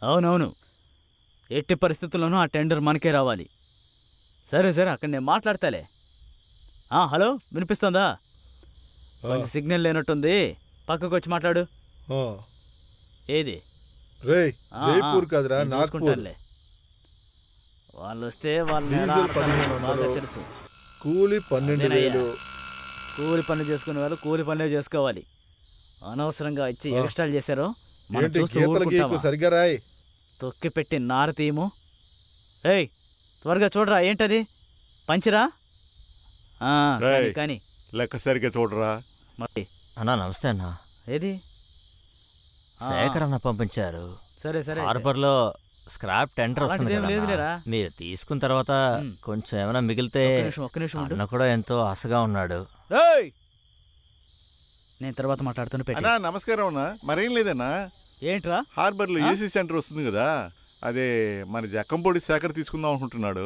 అవునవును, ఎట్టి పరిస్థితుల్లోనూ ఆ టెండర్ మనకే రావాలి. సరే సరే, అక్కడ నేను మాట్లాడతాలే. హలో, వినిపిస్తుందా? కొంచెం సిగ్నల్ లేనట్టుంది, పక్కకు వచ్చి మాట్లాడు. ఏది జైపూర్ కాదురా, నాగ్పూర్. వాళ్ళు వస్తే వాళ్ళు తెలుసు. కూలి 12,000. కూలి పనులు చేసుకునే వాళ్ళు కూలి పనులే చేసుకోవాలి. అనవసరంగా ఇచ్చి ఎక్స్ట్రాలు చేశారు. సరిగా రాయ్. తొక్కి పెట్టి నారతీయము. ఏయ్ త్వరగా చూడరా, ఏంటది? పంచిరా కానీ లెక్క సరిగ్గా చూడరా. అన్నా నమస్తే అన్నా. ఏది? శేఖర్ అన్న పంపించారు. సరే సరే, హార్బర్ లో స్క్రాప్ టెండర్ వస్తుంది కదా, మీరు తీసుకున్న తర్వాత కొంచెం ఏమైనా మిగిలితే అన్న కూడా ఎంతో ఆశగా ఉన్నాడు. నేను తర్వాత మాట్లాడుతున్నా. నమస్కారం అన్నా. మరేం లేదన్నా. ఏంట్రా? హార్బర్ లో ఏసీ సెంటర్ వస్తుంది కదా, అదే మన జక్కంపొడి శేఖర్ తీసుకుందాం అనుకుంటున్నాడు.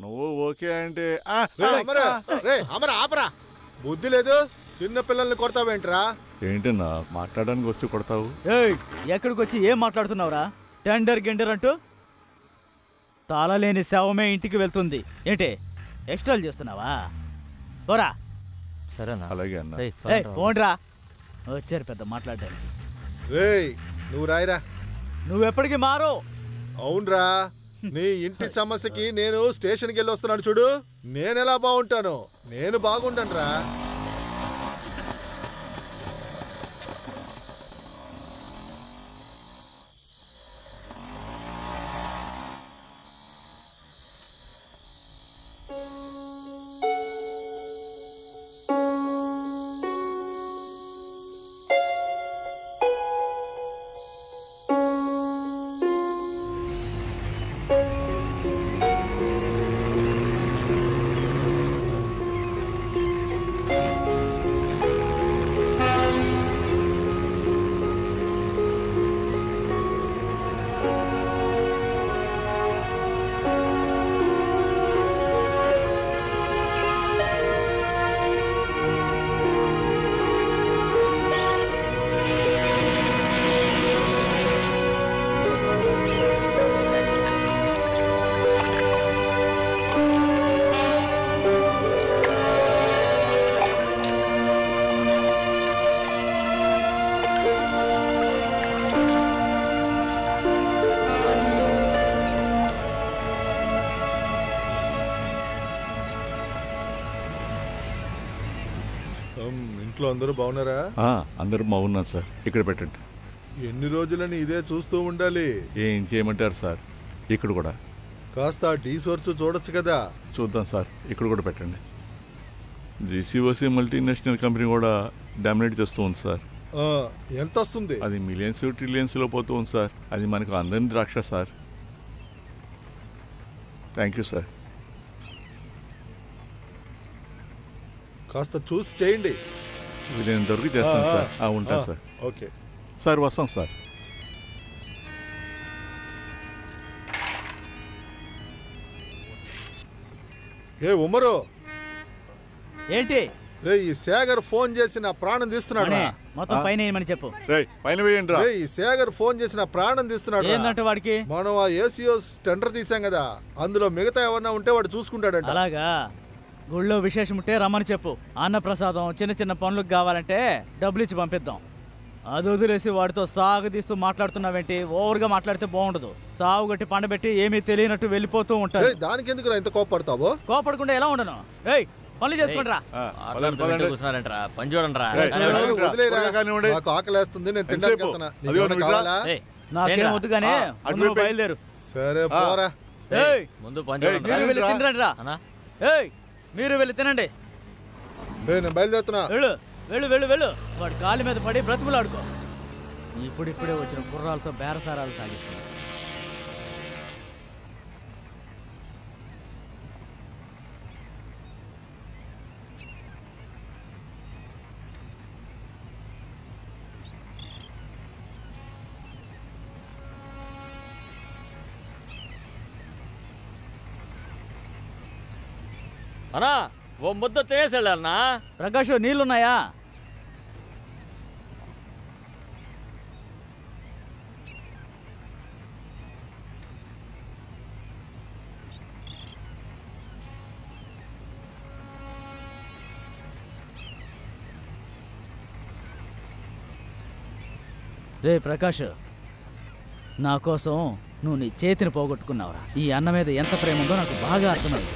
నువ్వు ఓకే అంటే ఆపరా, బుద్ధి లేదు, చిన్న పిల్లల్ని కొడతావేంట్రా? ఏంటన్నా మాట్లాడడానికి వస్తూ కొడతావు? ఎక్కడికి వచ్చి ఏం మాట్లాడుతున్నావురా? టెండర్ గిండర్ అంటూ తాళలేని శవమే ఇంటికి వెళ్తుంది ఏంటి? ఎక్స్ట్రాలు చేస్తున్నావా? పోరా. సరేనా? అలాగే అన్న. పోండ్రా, వచ్చారు పెద్ద మాట్లాడడానికి. నువ్వు రాయిరా. నువ్వెప్పటికీ మారు. అవునరా, నీ ఇంటి సమస్యకి నేను స్టేషన్కి వెళ్ళి వస్తున్నాను చూడు. నేనెలా బాగుంటాను? నేను బాగుండను రా. ఇంట్లో అందరూ బాగున్నారా? అందరూ బాగున్నారు సార్. ఇక్కడ పెట్టండి. ఎన్ని రోజులని ఇదే చూస్తూ ఉండాలి? ఏం చేయమంటారు సార్? ఇక్కడ కూడా కాస్త డీ సోర్స్ చూడొచ్చు కదా. చూద్దాం సార్, ఇక్కడ కూడా పెట్టండి. జీసీఓసీ మల్టీనేషనల్ కంపెనీ కూడా డామినేట్ చేస్తూ ఉంది సార్. ఎంత వస్తుంది? అది మిలియన్స్ ట్రిలియన్స్ లో పోతూ ఉంది సార్. అది మనకు అందరిని ద్రాక్ష సార్. Thank you sir. కాస్త చూసి చేయండి. వీలైనంత వరకు చేస్తాను సార్. ఉంటాను సార్. ఓకే సార్, వస్తాం సార్. ఉమరు ఏంటి? ఈ శేఖర్ ఫోన్ చేసి నా ప్రాణం తీస్తున్నాడు. మొత్తం పైన ఏమని చెప్పు. పైన వేయండి. ఈ శేఖర్ ఫోన్ చేసి నా ప్రాణం తీస్తున్నాడు. ఏంటంటే వాడికి మనం ఆ ఏసీఓస్ టెండర్ తీసాం కదా, అందులో మిగతా ఏమన్నా ఉంటే వాడు చూసుకుంటాడంట. అలాగా? గుళ్ళో విశేషం ఉంటే రమ్మని చెప్పు. అన్నప్రసాదం చిన్న చిన్న పనులకు కావాలంటే డబ్బులు ఇచ్చి పంపిద్దాం. అది వదిలేసి వాడితో సాగుదీస్తూ మాట్లాడుతున్నావేంటి? ఓవర్గా మాట్లాడితే బాగుండదు. సాగు గట్టి పండబెట్టి ఏమీ తెలియనట్టు వెళ్ళిపోతూ ఉంటారు. దానికి ఎందుకు ఇంత కోపడతావు? కోపడకుండా ఎలా ఉండను? పనులు చేసుకుంటారా? పని చూడండిరా. నాకు ఆకలేస్తుంది, నేను తినడానికి. నాకేం వద్దు కానీ బయలుదేరు. సరే పోరా. ముందు తినరా. మీరు వెళ్ళి తినండి. నేను బయలుదేరుతున్నా. వెళ్ళు వెళ్ళు వెళ్ళు వెళ్ళు. వాడు కాలి మీద పడి బ్రతుకులాడుకో. ఇప్పుడిప్పుడే వచ్చిన కుర్రాలతో బేరసారాలు సాగిస్తున్నా. అన్నా ఓ ముద్ద తినేసాడన్నా. ప్రకాష్, నీళ్ళున్నాయా? రే ప్రకాష్, నా కోసం నువ్వు నీ చేతిని పోగొట్టుకున్నావురా. ఈ అన్న మీద ఎంత ప్రేమ ఉందో నాకు బాగా అర్థమైంది.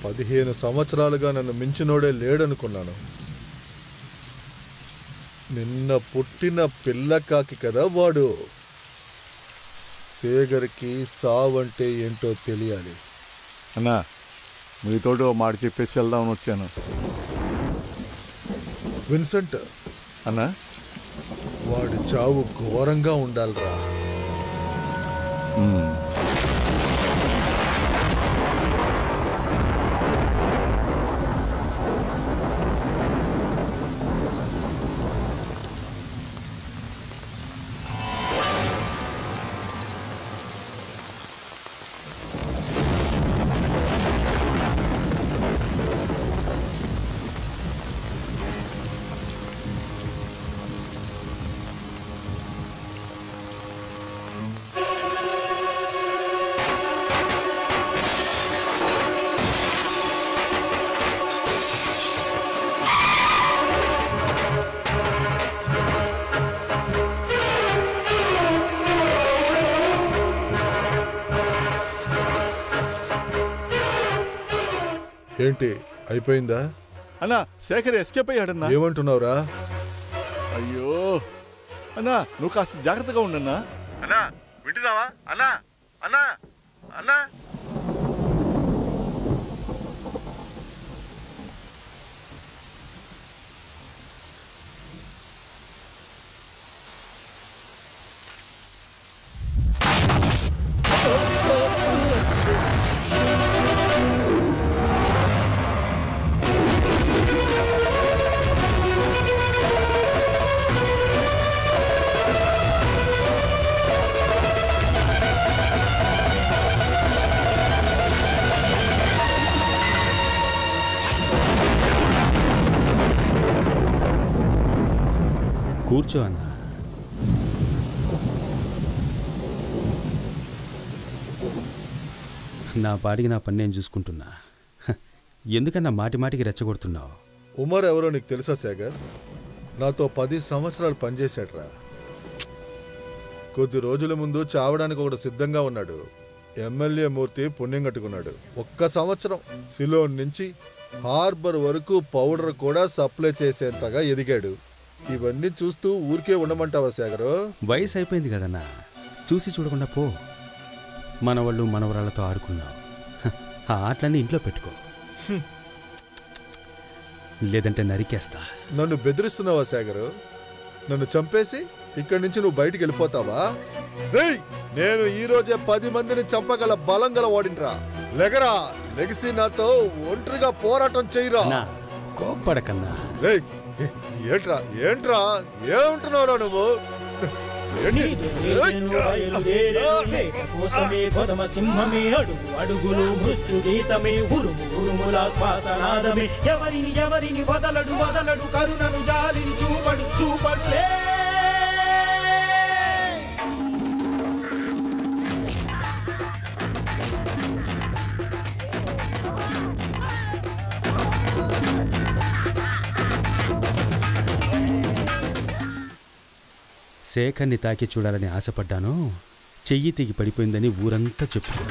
పదిహేను సంవత్సరాలుగా నన్ను మించినోడే లేడనుకున్నాను. నిన్న పుట్టిన పిల్లకాకి కదా వాడు. సేగర్కి సావంటే ఏంటో తెలియాలి. అన్నా, మీతోటి ఓ మాట చెప్పేసి వెళ్దామని వచ్చాను. విన్సెంట్ అన్నా, వాడి చావు ఘోరంగా ఉండాలిరా. ఏంటి అయిపోయిందా? అన్నా, శేఖర్ ఎస్కేప్ అయ్యాడన్నా. ఏమంటున్నావురా? అయ్యో అన్నా, నువ్వు కాస్త జాగ్రత్తగా ఉండన్నా. అన్నా, వింటున్నావా? అన్నా అన్నా అన్నా కూర్చో అన్న. నా పాడికి నా పని నేను చూసుకుంటున్నా. ఎందుకన్నా మాటి మాటికి రెచ్చగొడుతున్నావు? ఉమర్ ఎవరో నీకు తెలుసా సేగర్? నాతో 10 సంవత్సరాలు పనిచేశాడ్రా. కొద్ది రోజుల ముందు చావడానికి ఒకడు సిద్ధంగా ఉన్నాడు. ఎమ్మెల్యే మూర్తి పుణ్యం కట్టుకున్నాడు. 1 సంవత్సరం సిలోన్ నుంచి హార్బర్ వరకు పౌడర్ కూడా సప్లై చేసేంతగా ఎదిగాడు. ఇవన్నీ చూస్తూ ఊరికే ఉండమంటావా సేగరు? వయసు అయిపోయింది కదన్నా, చూసి చూడకుండా పో. మనవాళ్ళు మనవరాళ్ళతో ఆడుకున్నావు. ఆ ఆటలన్నీ ఇంట్లో పెట్టుకో. లేదంటే నరికేస్తా. నన్ను బెదిరిస్తున్నావా శేఖరు? నన్ను చంపేసి ఇక్కడి నుంచి నువ్వు బయటికి వెళ్ళిపోతావా? రేయ్, నేను ఈ రోజే 10 మందిని చంపగల బలం గల వాడినరా. లెగరా, లెగిసి నాతో ఒంటరిగా పోరాటం చేయరా. కోప్పడకన్నా. రేయ్, ఏంట్రా ఏంట్రా ఏమంటున్నావురా నువ్వు? అడుగులు మృత్యుగీతమే ఉరుము ఉరుముల శ్వాసనాదమే. ఎవరిని ఎవరిని వదలడు వదలడు కరుణను జాలిని చూపడు చూపడులే. శేఖర్ని తాకి చూడాలని ఆశపడ్డాను. చెయ్యి తెగి పడిపోయిందని ఊరంతా చెప్పుకో.